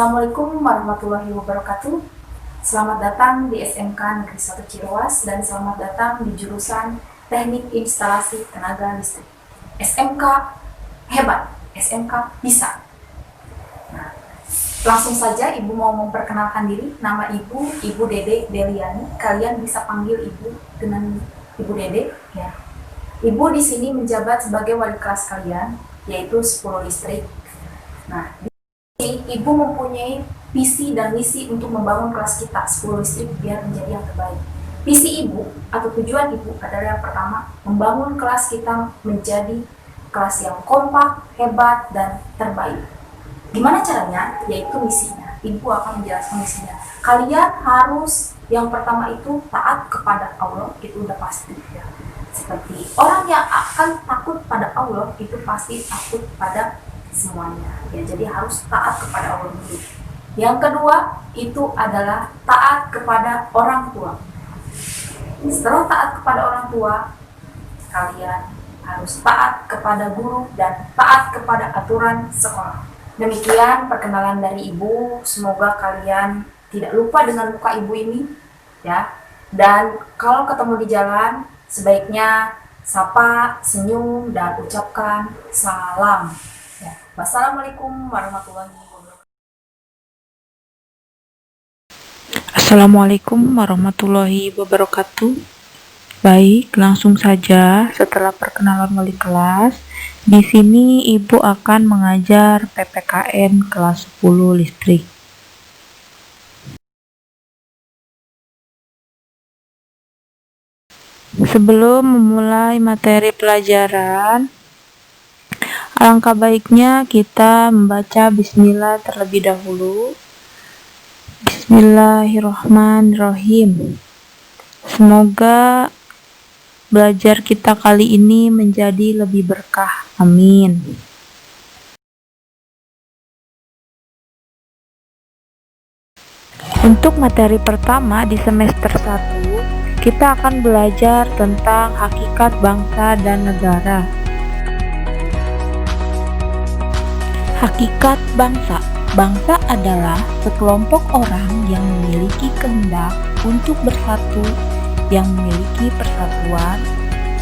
Assalamualaikum warahmatullahi wabarakatuh. Selamat datang di SMK Negeri 1 Ciroas dan selamat datang di jurusan Teknik Instalasi Tenaga Listrik. SMK hebat, SMK bisa. Nah, langsung saja Ibu mau memperkenalkan diri. Nama Ibu, Ibu Dede Deliani. Kalian bisa panggil Ibu dengan Ibu Dede. Ya. Ibu di sini menjabat sebagai wali kelas kalian, yaitu 10 listrik. Nah, Ibu mempunyai visi dan misi untuk membangun kelas kita 10 listrik biar menjadi yang terbaik. Visi Ibu atau tujuan Ibu adalah yang pertama, membangun kelas kita menjadi kelas yang kompak, hebat, dan terbaik. Gimana caranya? Yaitu misinya. Ibu akan menjelaskan misinya. Kalian harus yang pertama itu taat kepada Allah, itu udah pasti ya. Seperti orang yang akan takut pada Allah itu pasti takut pada semuanya ya, jadi harus taat kepada Allah dulu. Yang kedua itu adalah taat kepada orang tua. Setelah taat kepada orang tua, kalian harus taat kepada guru dan taat kepada aturan sekolah. Demikian perkenalan dari Ibu. Semoga kalian tidak lupa dengan muka Ibu ini ya. Dan kalau ketemu di jalan, sebaiknya sapa, senyum, dan ucapkan salam. Wassalamualaikum warahmatullahi wabarakatuh. Assalamualaikum warahmatullahi wabarakatuh. Baik, langsung saja setelah perkenalan wali kelas. Di sini Ibu akan mengajar PPKN kelas 10 listrik. Sebelum memulai materi pelajaran, alangkah baiknya kita membaca bismillah terlebih dahulu. Bismillahirrahmanirrahim. Semoga belajar kita kali ini menjadi lebih berkah. Amin. Untuk materi pertama di semester 1, kita akan belajar tentang hakikat bangsa dan negara. Hakikat bangsa. Bangsa adalah sekelompok orang yang memiliki kehendak untuk bersatu, yang memiliki persatuan,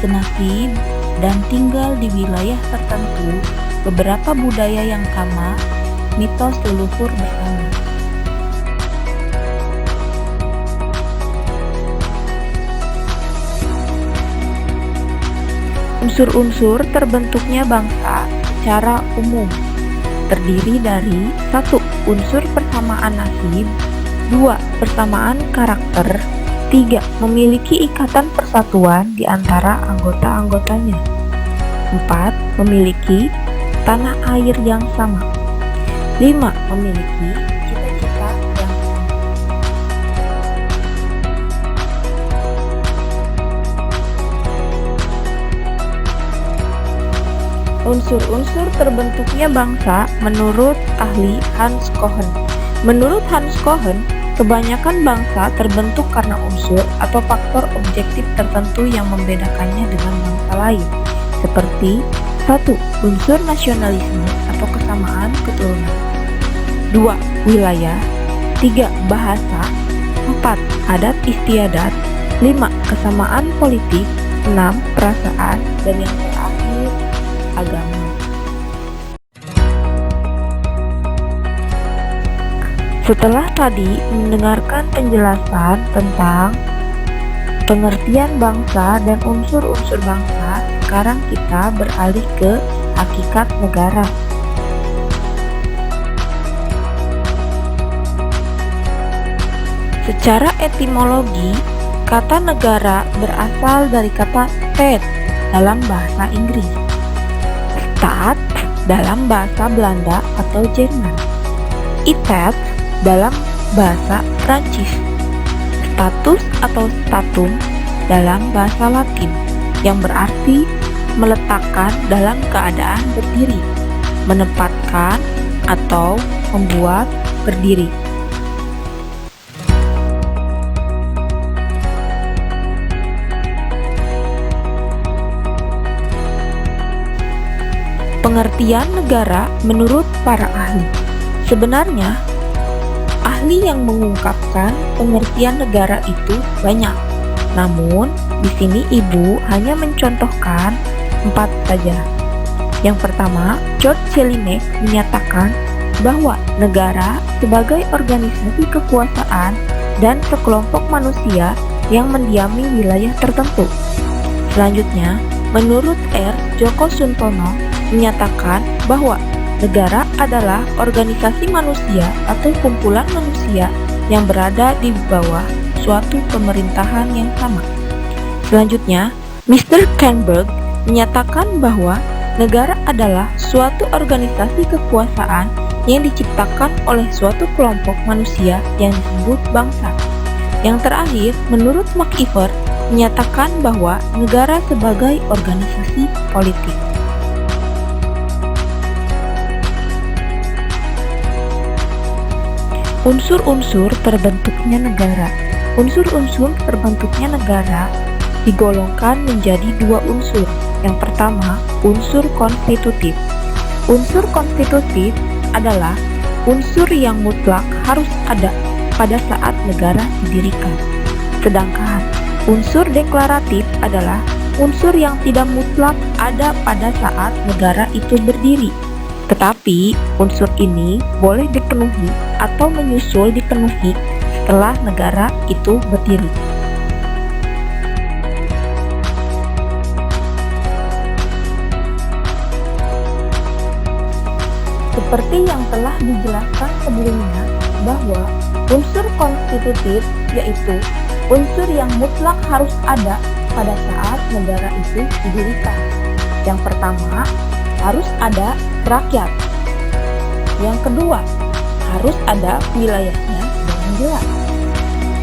senasib, dan tinggal di wilayah tertentu, beberapa budaya yang sama, mitos leluhur bersama. Unsur-unsur terbentuknya bangsa secara umum terdiri dari 1. Unsur persamaan nasib, 2. Persamaan karakter, 3. Memiliki ikatan persatuan di antara anggota-anggotanya, 4. Memiliki tanah air yang sama, 5. Memiliki cita-cita yang sama. Unsur-unsur terbentuknya bangsa menurut ahli Hans Cohen. Menurut Hans Cohen, kebanyakan bangsa terbentuk karena unsur atau faktor objektif tertentu yang membedakannya dengan bangsa lain, seperti 1. Unsur nasionalisme atau kesamaan keturunan, 2. Wilayah, 3. Bahasa, 4. Adat istiadat, 5. Kesamaan politik, 6. Perasaan, dan yang terakhir agama. Setelah tadi mendengarkan penjelasan tentang pengertian bangsa dan unsur-unsur bangsa, sekarang kita beralih ke hakikat negara. Secara etimologi, kata negara berasal dari kata state dalam bahasa Inggris, staat dalam bahasa Belanda atau Jerman, Etat dalam bahasa Prancis, status atau statum dalam bahasa Latin yang berarti meletakkan dalam keadaan berdiri, menempatkan atau membuat berdiri. Pengertian negara menurut para ahli. Sebenarnya, Ahli yang mengungkapkan pengertian negara itu banyak. Namun, di sini Ibu hanya mencontohkan 4 saja. Yang pertama, George Jelinek menyatakan bahwa negara sebagai organisasi kekuasaan dan sekelompok manusia yang mendiami wilayah tertentu. Selanjutnya, menurut R. Djoko Suntono menyatakan bahwa negara adalah organisasi manusia atau kumpulan manusia yang berada di bawah suatu pemerintahan yang sama. Selanjutnya, Mr. Kernberg menyatakan bahwa negara adalah suatu organisasi kekuasaan yang diciptakan oleh suatu kelompok manusia yang disebut bangsa. Yang terakhir, menurut McIver, menyatakan bahwa negara sebagai organisasi politik. Unsur-unsur terbentuknya negara. Unsur-unsur terbentuknya negara digolongkan menjadi 2 unsur. Yang pertama, unsur konstitutif. Unsur konstitutif adalah unsur yang mutlak harus ada pada saat negara didirikan. Sedangkan unsur deklaratif adalah unsur yang tidak mutlak ada pada saat negara itu berdiri. Tetapi unsur ini boleh dipenuhi atau menyusul dipenuhi setelah negara itu berdiri. Seperti yang telah dijelaskan sebelumnya, bahwa unsur konstitutif yaitu unsur yang mutlak harus ada pada saat negara itu didirikan. Yang pertama, harus ada rakyat. Yang kedua, harus ada wilayahnya dengan jelas.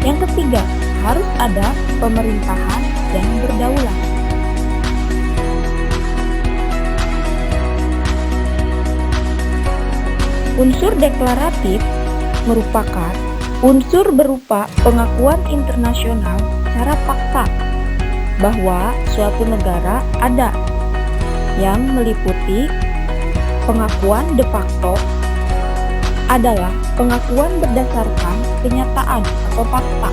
Yang ketiga, harus ada pemerintahan yang berdaulat. Unsur deklaratif merupakan unsur berupa pengakuan internasional secara fakta bahwa suatu negara ada, yang meliputi pengakuan de facto adalah pengakuan berdasarkan kenyataan atau fakta.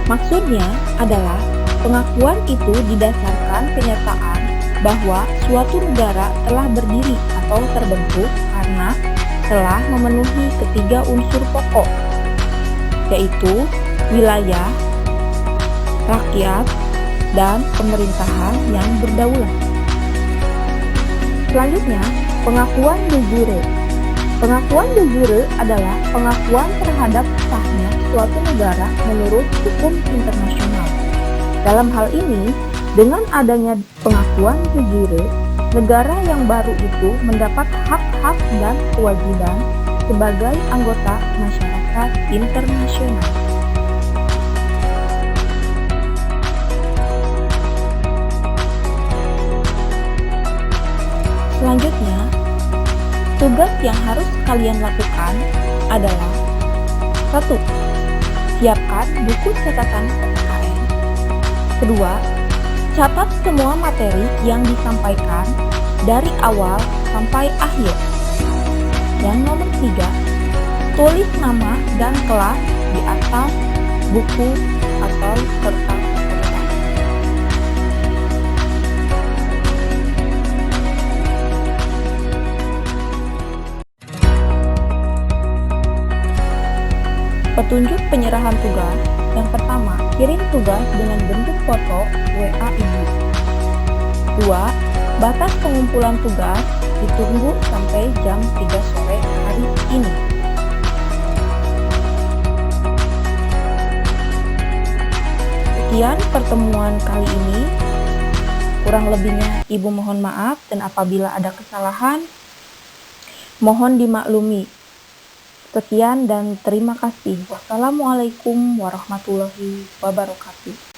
Maksudnya adalah pengakuan itu didasarkan kenyataan bahwa suatu negara telah berdiri atau terbentuk karena telah memenuhi ketiga unsur pokok, yaitu wilayah, rakyat, dan pemerintahan yang berdaulat. Selanjutnya, pengakuan de jure. Pengakuan de jure adalah pengakuan terhadap sahnya suatu negara menurut hukum internasional. Dalam hal ini, dengan adanya pengakuan de jure, negara yang baru itu mendapat hak-hak dan kewajiban sebagai anggota masyarakat internasional. Selanjutnya, tugas yang harus kalian lakukan adalah 1. Siapkan buku catatan PPKN. Kedua, catat semua materi yang disampaikan dari awal sampai akhir. Yang nomor 3, tulis nama dan kelas di atas buku atau kertas catatan. Petunjuk penyerahan tugas. Yang pertama, kirim tugas dengan bentuk foto WA Ibu. 2. Batas pengumpulan tugas ditunggu sampai jam 3 sore hari ini. Sekian pertemuan kali ini. Kurang lebihnya Ibu mohon maaf, dan apabila ada kesalahan mohon dimaklumi. Sekian dan terima kasih. Wassalamualaikum warahmatullahi wabarakatuh.